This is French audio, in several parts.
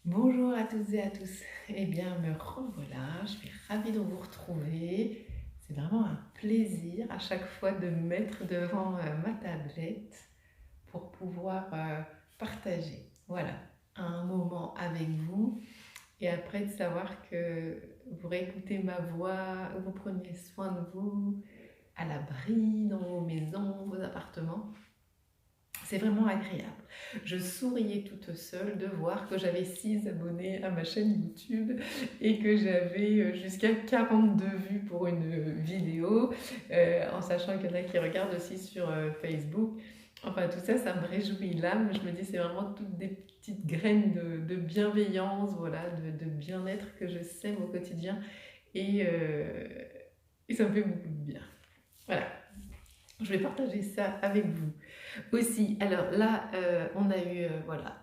Bonjour à toutes et à tous. Eh bien, me revoilà. Je suis ravie de vous retrouver. C'est vraiment un plaisir à chaque fois de me mettre devant ma tablette pour pouvoir partager, voilà, un moment avec vous. Et après de savoir que vous réécoutez ma voix, vous preniez soin de vous à l'abri dans vos maisons, vos appartements. C'est vraiment agréable. Je souriais toute seule de voir que j'avais 6 abonnés à ma chaîne YouTube et que j'avais jusqu'à 42 vues pour une vidéo, en sachant qu'il y en a qui regardent aussi sur Facebook. Enfin, tout ça, ça me réjouit l'âme. Je me dis, c'est vraiment toutes des petites graines de bienveillance, voilà, de bien-être que je sème au quotidien et, euh, et ça me fait beaucoup de bien. Voilà, je vais partager ça avec vous. Aussi, alors là, on a eu voilà,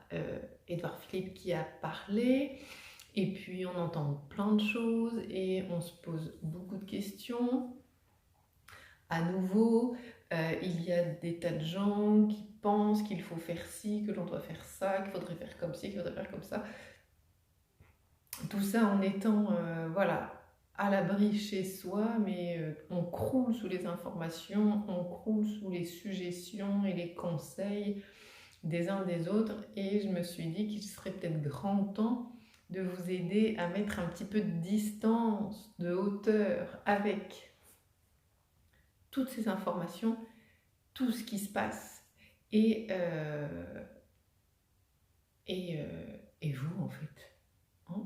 Édouard Philippe qui a parlé, et puis on entend plein de choses et on se pose beaucoup de questions. À nouveau, il y a des tas de gens qui pensent qu'il faut faire ci, que l'on doit faire ça, qu'il faudrait faire comme ci, qu'il faudrait faire comme ça. Tout ça en étant voilà, à l'abri chez soi, mais on croule sous les informations, on croule sous les suggestions et les conseils des uns des autres, et je me suis dit qu'il serait peut-être grand temps de vous aider à mettre un petit peu de distance, de hauteur avec toutes ces informations, tout ce qui se passe, et, euh, et vous en fait. Hein,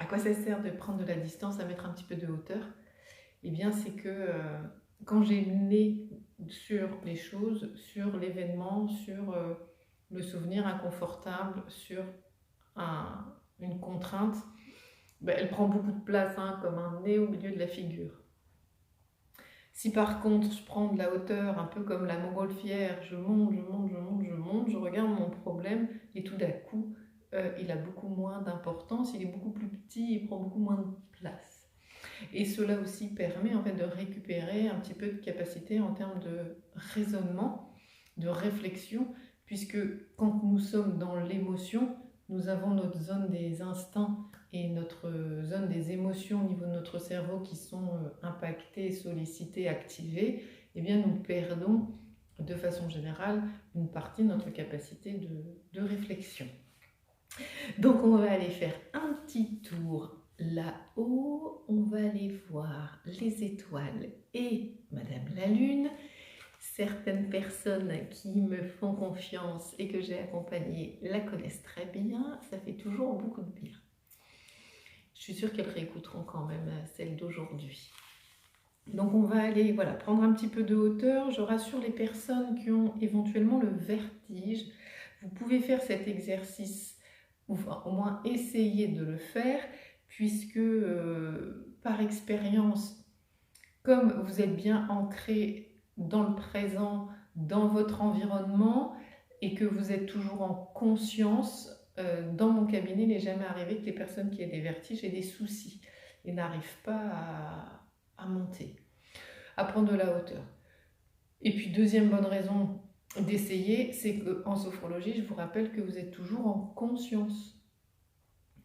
à quoi ça sert de prendre de la distance, à mettre un petit peu de hauteur? Eh bien c'est que quand j'ai le nez sur les choses, sur l'événement, sur le souvenir inconfortable, sur une contrainte, ben, elle prend beaucoup de place, hein, comme un nez au milieu de la figure. Si par contre je prends de la hauteur, un peu comme la montgolfière, je monte, je monte, je monte, je monte, je regarde mon problème et tout d'un coup, il a beaucoup moins d'importance, il est beaucoup plus petit, il prend beaucoup moins de place. Et cela aussi permet en fait de récupérer un petit peu de capacité en termes de raisonnement, de réflexion, puisque quand nous sommes dans l'émotion, nous avons notre zone des instincts et notre zone des émotions au niveau de notre cerveau qui sont impactées, sollicitées, activées. Eh bien nous perdons de façon générale une partie de notre capacité de réflexion. Donc on va aller faire un petit tour là-haut, on va aller voir les étoiles et Madame la Lune. Certaines personnes qui me font confiance et que j'ai accompagnées la connaissent très bien, ça fait toujours beaucoup de bien. Je suis sûre qu'elles réécouteront quand même celle d'aujourd'hui. Donc on va aller voilà, prendre un petit peu de hauteur. Je rassure les personnes qui ont éventuellement le vertige. Vous pouvez faire cet exercice, ou enfin, au moins essayer de le faire, puisque par expérience, comme vous êtes bien ancré dans le présent, dans votre environnement, et que vous êtes toujours en conscience, dans mon cabinet, il n'est jamais arrivé que les personnes qui aient des vertiges aient des soucis et n'arrivent pas à monter, à prendre de la hauteur. Et puis deuxième bonne raison d'essayer, c'est qu'en sophrologie, je vous rappelle que vous êtes toujours en conscience.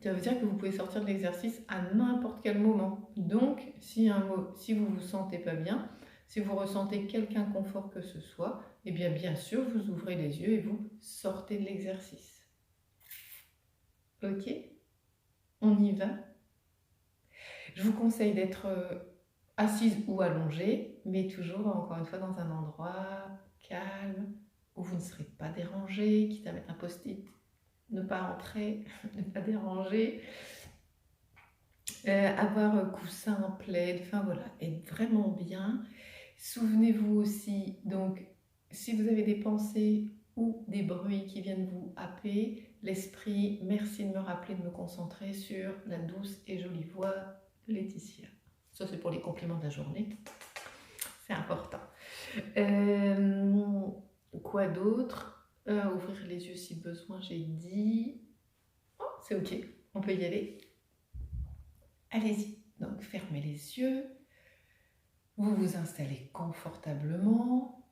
Ça veut dire que vous pouvez sortir de l'exercice à n'importe quel moment. Donc, si vous ne vous sentez pas bien, si vous ressentez quelque inconfort que ce soit, eh bien sûr, vous ouvrez les yeux et vous sortez de l'exercice. Ok? On y va? Je vous conseille d'être assise ou allongée, mais toujours, encore une fois, dans un endroit calme, où vous ne serez pas dérangé, quitte à mettre un post-it, ne pas entrer, ne pas déranger. Avoir coussin, plaid, enfin voilà, être vraiment bien. Souvenez-vous aussi, donc, si vous avez des pensées ou des bruits qui viennent vous happer l'esprit, merci de me rappeler de me concentrer sur la douce et jolie voix de Laetitia. Ça, c'est pour les compliments de la journée. C'est important. Quoi d'autre? Ouvrir les yeux si besoin, j'ai dit. Oh, c'est ok, on peut y aller. Allez-y. Donc, fermez les yeux. Vous vous installez confortablement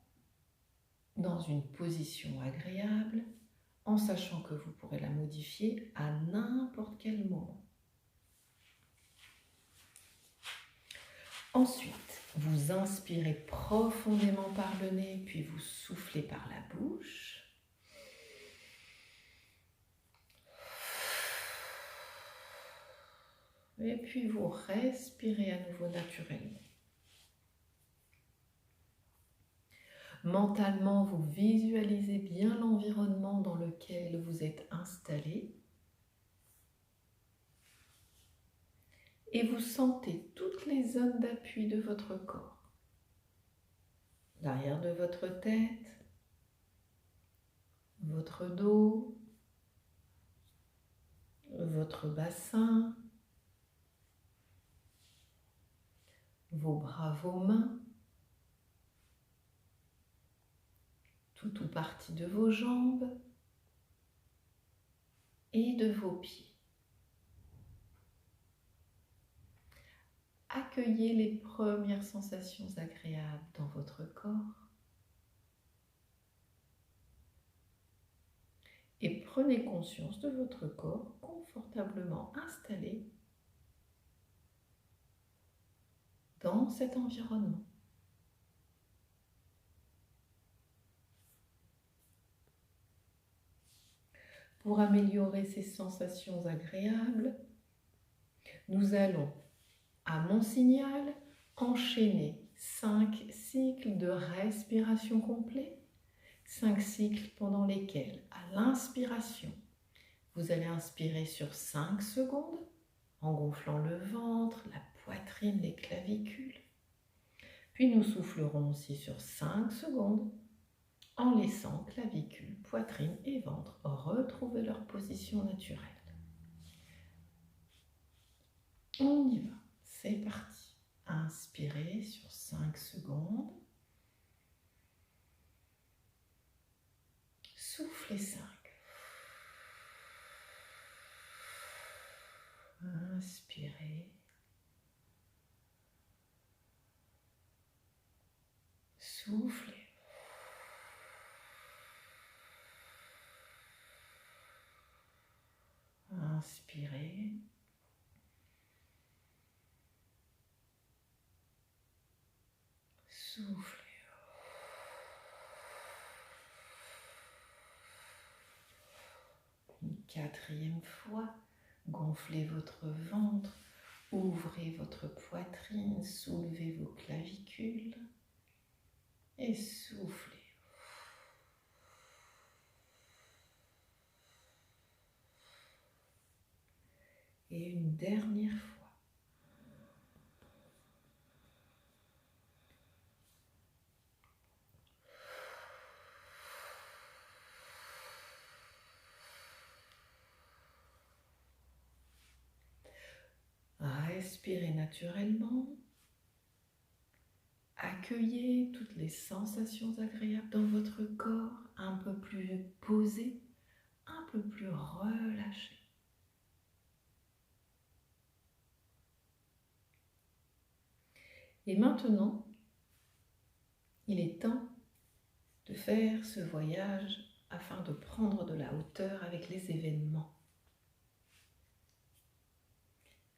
dans une position agréable en sachant que vous pourrez la modifier à n'importe quel moment. Ensuite, vous inspirez profondément par le nez, puis vous soufflez par la bouche. Et puis vous respirez à nouveau naturellement. Mentalement, vous visualisez bien l'environnement dans lequel vous êtes installé. Et vous sentez toutes les zones d'appui de votre corps. L'arrière de votre tête, votre dos, votre bassin, vos bras, vos mains, tout ou partie de vos jambes et de vos pieds. Accueillez les premières sensations agréables dans votre corps et prenez conscience de votre corps confortablement installé dans cet environnement. Pour améliorer ces sensations agréables, nous allons, à mon signal, enchaîner 5 cycles de respiration complets, 5 cycles pendant lesquels, à l'inspiration, vous allez inspirer sur 5 secondes en gonflant le ventre, la poitrine, les clavicules. Puis nous soufflerons aussi sur 5 secondes en laissant clavicules, poitrine et ventre retrouver leur position naturelle. On y va, c'est parti. Inspirez sur 5 secondes. Soufflez 5. Inspirez. Soufflez. Inspirez. Soufflez. Une 4e fois, gonflez votre ventre, ouvrez votre poitrine, soulevez vos clavicules et soufflez. Et une dernière fois. Respirez naturellement. Accueillez toutes les sensations agréables dans votre corps, un peu plus posé, un peu plus relâché. Et maintenant, il est temps de faire ce voyage afin de prendre de la hauteur avec les événements.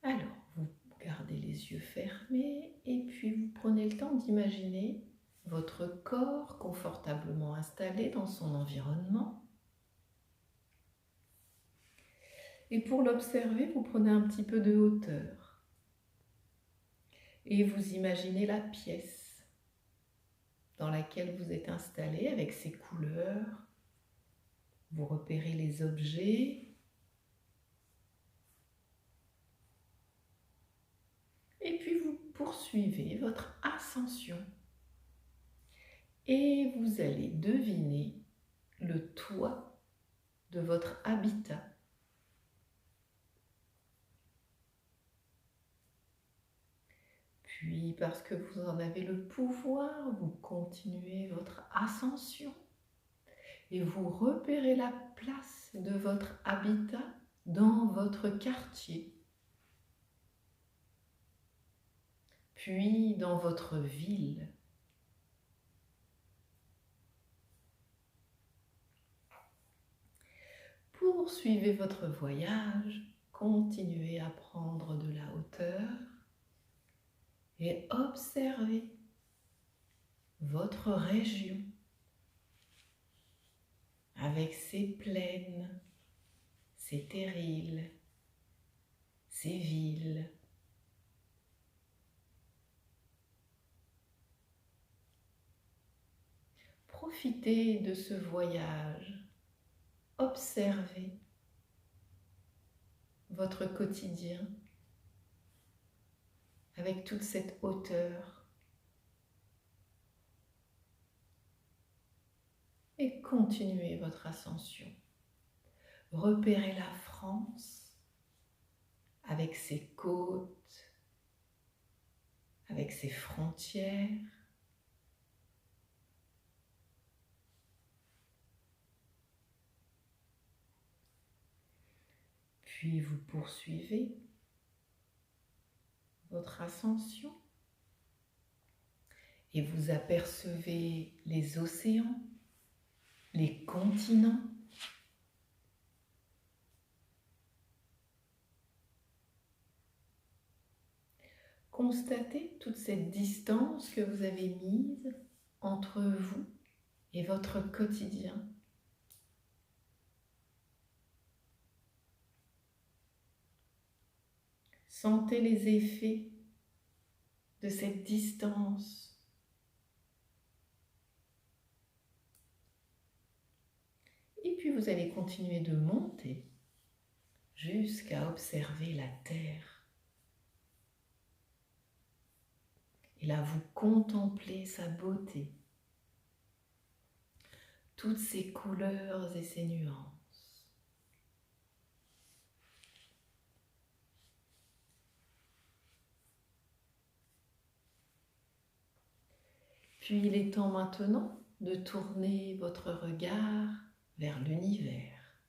Alors, vous gardez les yeux fermés et puis vous prenez le temps d'imaginer votre corps confortablement installé dans son environnement. Et pour l'observer, vous prenez un petit peu de hauteur et vous imaginez la pièce dans laquelle vous êtes installé avec ses couleurs. Vous repérez les objets. Et puis vous poursuivez votre ascension. Et vous allez deviner le toit de votre habitat. Puis, parce que vous en avez le pouvoir, vous continuez votre ascension et vous repérez la place de votre habitat dans votre quartier. Puis dans votre ville. Poursuivez votre voyage, continuez à prendre de la hauteur et observez votre région avec ses plaines, ses terrils, ses villes. Profitez de ce voyage, observez votre quotidien avec toute cette hauteur et continuez votre ascension. Repérez la France avec ses côtes, avec ses frontières. Puis vous poursuivez votre ascension et vous apercevez les océans, les continents. Constatez toute cette distance que vous avez mise entre vous et votre quotidien. Sentez les effets de cette distance. Et puis vous allez continuer de monter jusqu'à observer la terre. Et là, vous contemplez sa beauté, toutes ses couleurs et ses nuances. Puis il est temps maintenant de tourner votre regard vers l'univers.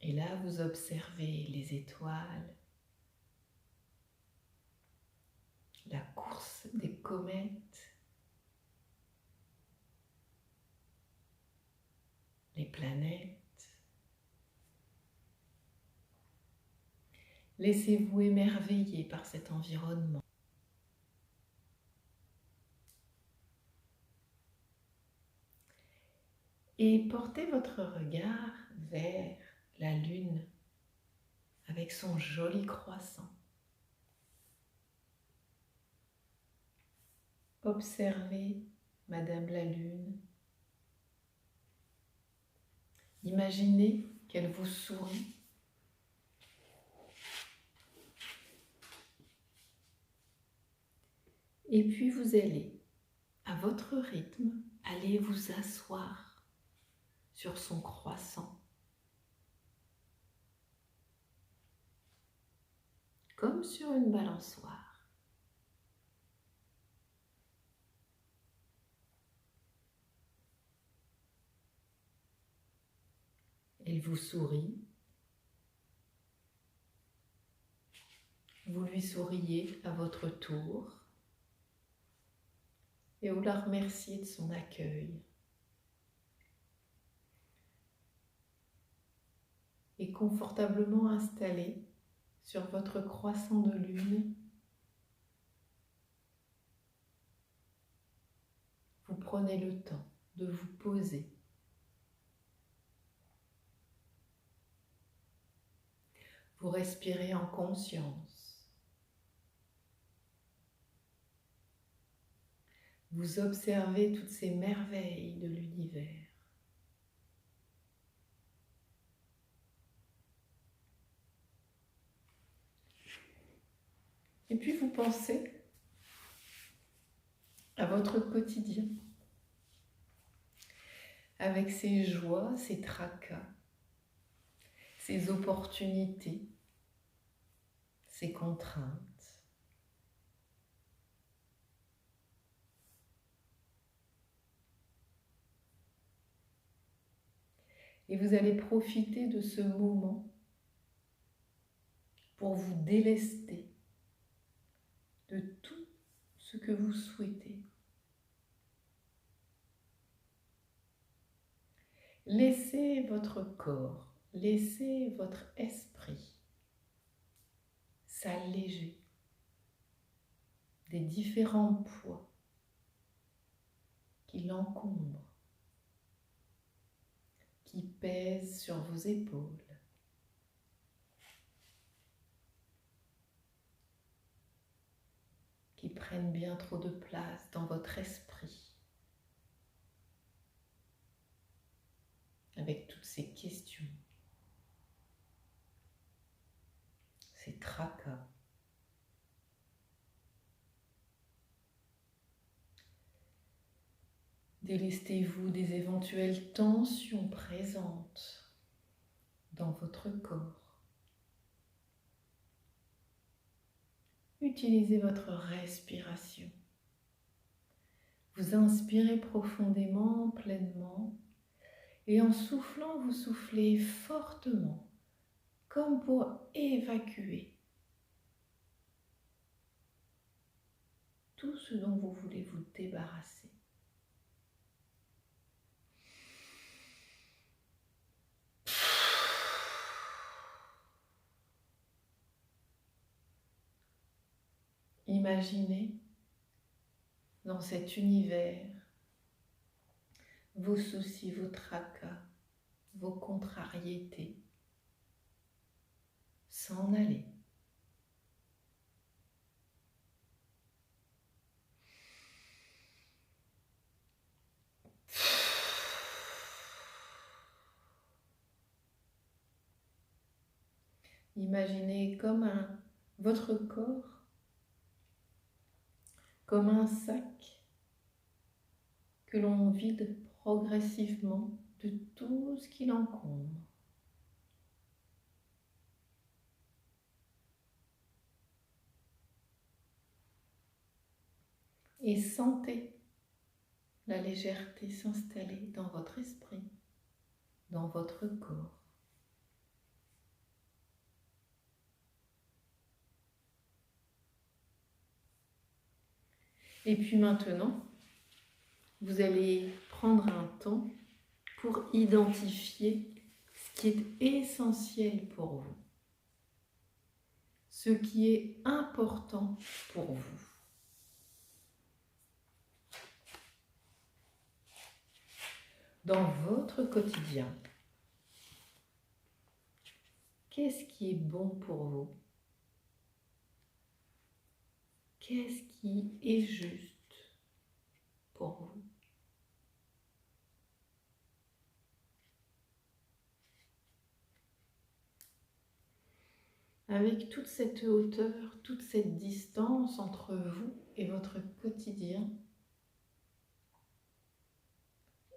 Et là, vous observez les étoiles, la course des comètes, les planètes. Laissez-vous émerveiller par cet environnement. Et portez votre regard vers la lune avec son joli croissant. Observez Madame la Lune. Imaginez qu'elle vous sourit. Et puis vous allez, à votre rythme, aller vous asseoir sur son croissant, comme sur une balançoire. Elle vous sourit. Vous lui souriez à votre tour et vous la remerciez de son accueil. Et confortablement installé sur votre croissant de lune, vous prenez le temps de vous poser. Vous respirez en conscience. Vous observez toutes ces merveilles de l'univers. Et puis vous pensez à votre quotidien, avec ses joies, ses tracas, ses opportunités, ses contraintes. Et vous allez profiter de ce moment pour vous délester de tout ce que vous souhaitez. Laissez votre corps, laissez votre esprit s'alléger des différents poids qui l'encombrent, qui pèsent sur vos épaules. Qui prennent bien trop de place dans votre esprit. Avec toutes ces questions, ces tracas. Délestez-vous des éventuelles tensions présentes dans votre corps. Utilisez votre respiration. Vous inspirez profondément, pleinement, et en soufflant, vous soufflez fortement, comme pour évacuer tout ce dont vous voulez vous débarrasser. Imaginez dans cet univers vos soucis, vos tracas, vos contrariétés s'en aller. Imaginez comme votre corps comme un sac que l'on vide progressivement de tout ce qui l'encombre. Et sentez la légèreté s'installer dans votre esprit, dans votre corps. Et puis maintenant, vous allez prendre un temps pour identifier ce qui est essentiel pour vous, ce qui est important pour vous. Dans votre quotidien, qu'est-ce qui est bon pour vous? Qu'est-ce qui est juste pour vous? Avec toute cette hauteur, toute cette distance entre vous et votre quotidien,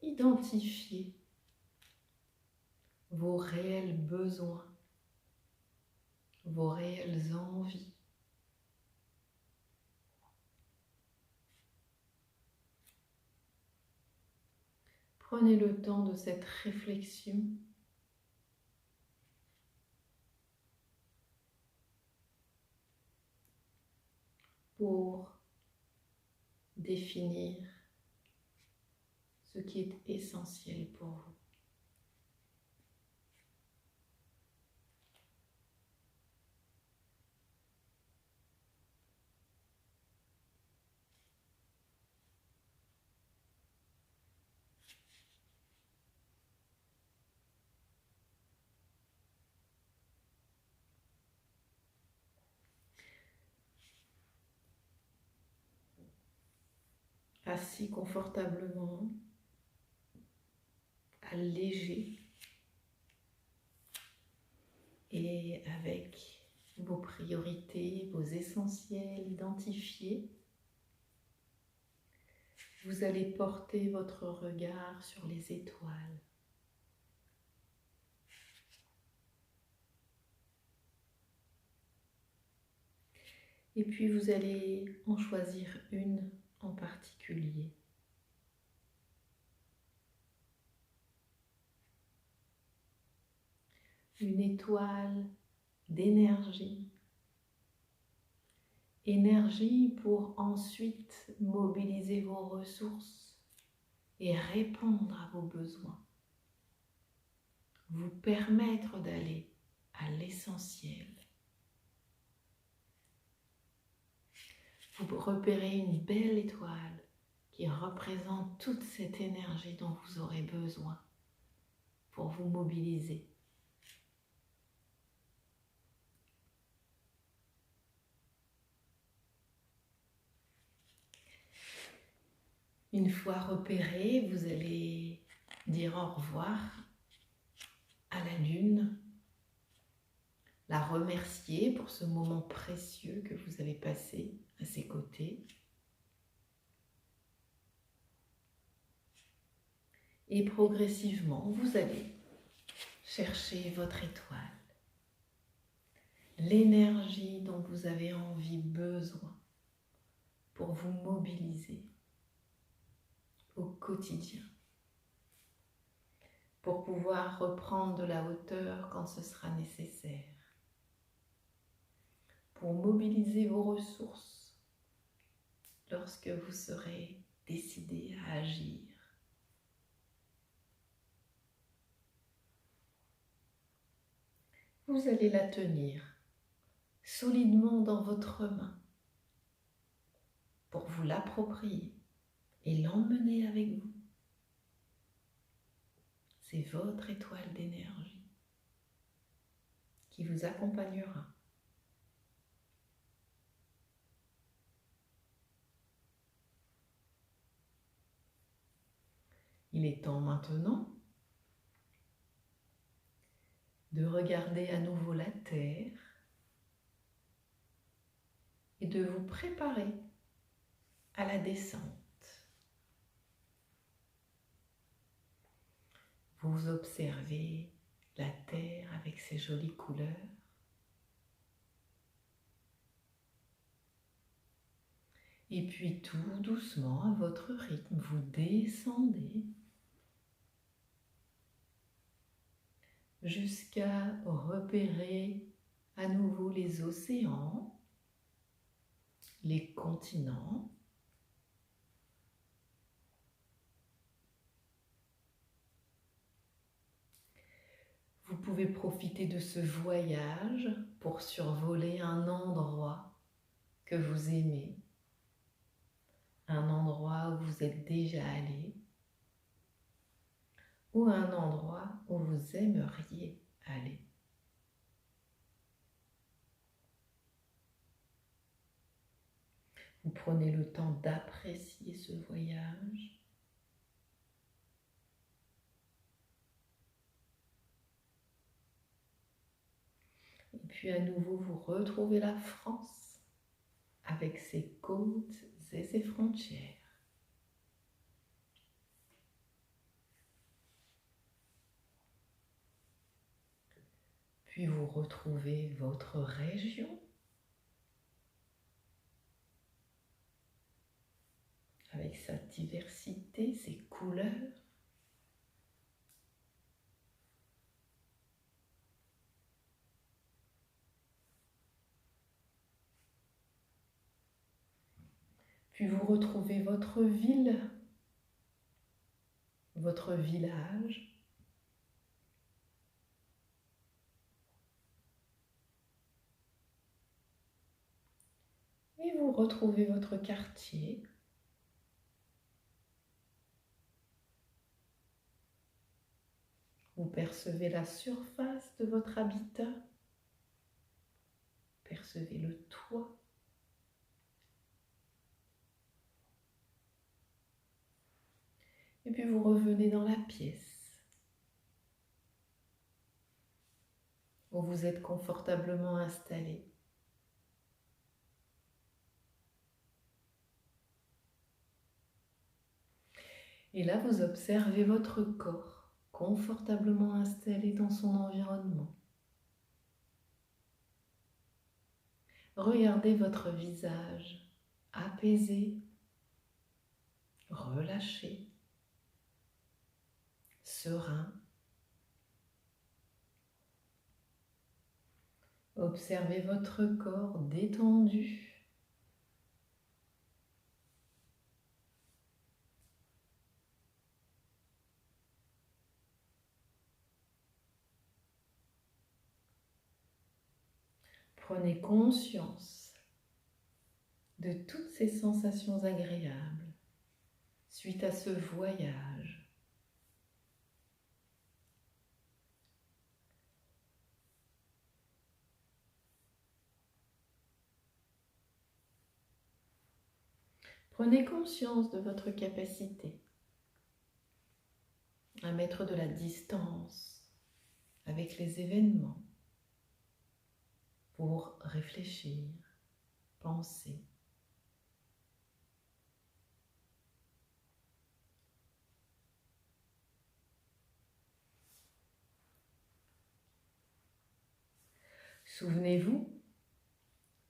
identifiez vos réels besoins, vos réelles envies. Prenez le temps de cette réflexion pour définir ce qui est essentiel pour vous. Assis confortablement, allégé et avec vos priorités, vos essentiels identifiés, vous allez porter votre regard sur les étoiles. Et puis vous allez en choisir une en particulier. Une étoile d'énergie. Énergie pour ensuite mobiliser vos ressources et répondre à vos besoins. vous permettre d'aller à l'essentiel. Vous repérez une belle étoile qui représente toute cette énergie dont vous aurez besoin pour vous mobiliser. Une fois repéré, vous allez dire au revoir à la lune, la remercier pour ce moment précieux que vous avez passé à ses côtés. Et progressivement, vous allez chercher votre étoile, l'énergie dont vous avez envie, besoin pour vous mobiliser au quotidien, pour pouvoir reprendre de la hauteur quand ce sera nécessaire, pour mobiliser vos ressources lorsque vous serez décidé à agir. Vous allez la tenir solidement dans votre main pour vous l'approprier et l'emmener avec vous. C'est votre étoile d'énergie qui vous accompagnera. Il est temps maintenant de regarder à nouveau la Terre et de vous préparer à la descente. Vous observez la Terre avec ses jolies couleurs. Et puis tout doucement, à votre rythme, vous descendez jusqu'à repérer à nouveau les océans, les continents. Vous pouvez profiter de ce voyage pour survoler un endroit que vous aimez, un endroit où vous êtes déjà allé, ou un endroit où vous aimeriez aller. Vous prenez le temps d'apprécier ce voyage. Et puis à nouveau, vous retrouvez la France avec ses côtes et ses frontières. Puis vous retrouvez votre région avec sa diversité, ses couleurs. Puis vous retrouvez votre ville, votre village. Et vous retrouvez votre quartier. Vous percevez la surface de votre habitat. Percevez le toit. Et puis vous revenez dans la pièce où vous êtes confortablement installé. Et là, vous observez votre corps confortablement installé dans son environnement. Regardez votre visage apaisé, relâché, serein. Observez votre corps détendu. Prenez conscience de toutes ces sensations agréables suite à ce voyage. Prenez conscience de votre capacité à mettre de la distance avec les événements pour réfléchir, penser. Souvenez-vous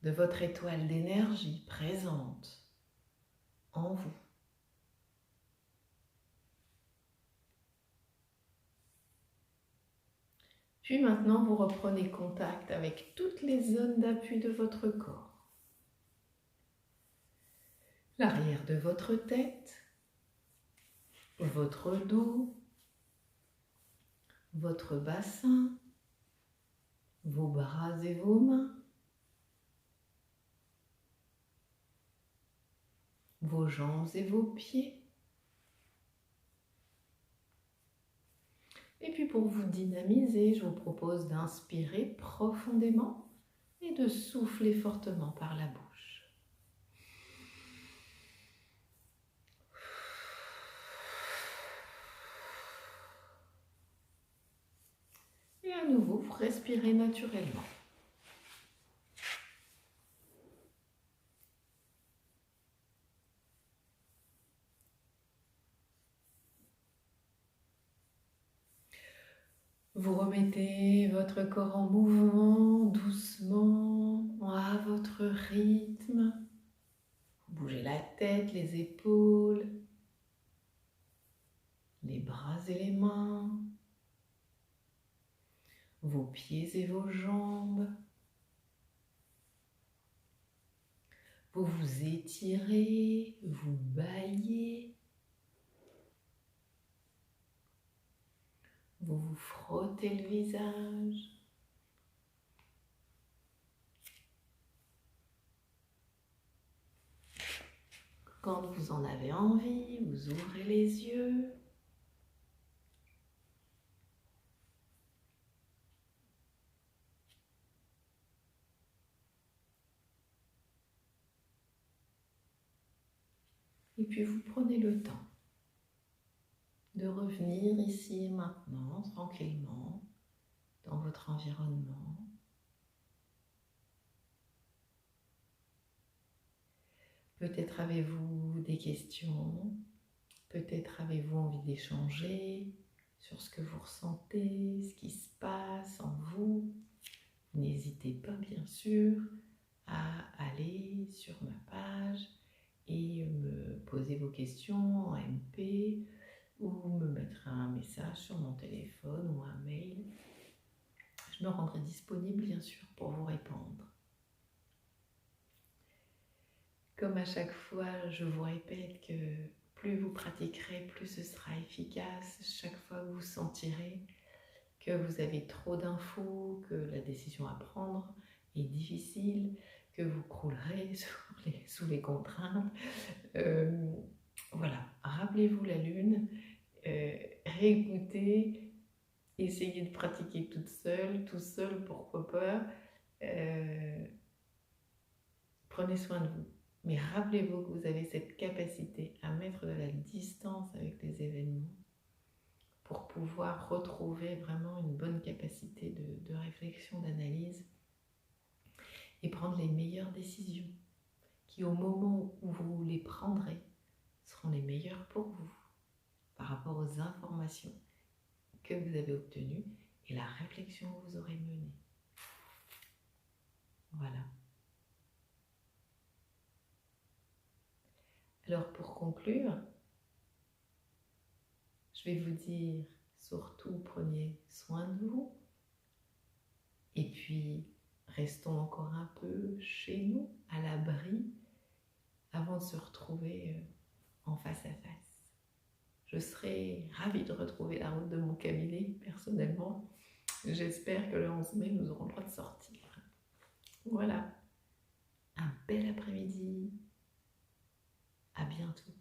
de votre étoile d'énergie présente en vous. Puis maintenant, vous reprenez contact avec toutes les zones d'appui de votre corps. L'arrière de votre tête, votre dos, votre bassin, vos bras et vos mains, vos jambes et vos pieds. Et puis pour vous dynamiser, je vous propose d'inspirer profondément et de souffler fortement par la bouche. Et à nouveau, vous respirez naturellement. Vous remettez votre corps en mouvement doucement, à votre rythme. Vous bougez la tête, les épaules, les bras et les mains, vos pieds et vos jambes. Vous vous étirez, vous baillez. Vous vous frottez le visage. Quand vous en avez envie, vous ouvrez les yeux. Et puis vous prenez le temps de revenir ici et maintenant, tranquillement, dans votre environnement. Peut-être avez-vous des questions, peut-être avez-vous envie d'échanger sur ce que vous ressentez, ce qui se passe en vous. N'hésitez pas, bien sûr, à aller sur ma page et me poser vos questions en MP ou me mettre un message sur mon téléphone ou un mail. Je me rendrai disponible, bien sûr, pour vous répondre. Comme à chaque fois, je vous répète que plus vous pratiquerez, plus ce sera efficace. Chaque fois que vous sentirez que vous avez trop d'infos, que la décision à prendre est difficile, que vous croulerez sous les contraintes. Voilà, rappelez-vous la lune, réécoutez, essayez de pratiquer toute seule, tout seul, pourquoi pas. Prenez soin de vous. Mais rappelez-vous que vous avez cette capacité à mettre de la distance avec les événements pour pouvoir retrouver vraiment une bonne capacité de réflexion, d'analyse et prendre les meilleures décisions qui, au moment où vous les prendrez, seront les meilleures pour vous par rapport aux informations que vous avez obtenues et la réflexion que vous aurez menée. Voilà. Alors pour conclure, je vais vous dire, surtout prenez soin de vous et puis restons encore un peu chez nous, à l'abri, avant de se retrouver en face à face. Je serai ravie de retrouver la route de mon cabinet, personnellement. J'espère que le 11 mai, nous aurons le droit de sortir. Voilà, un bel après-midi. À bientôt.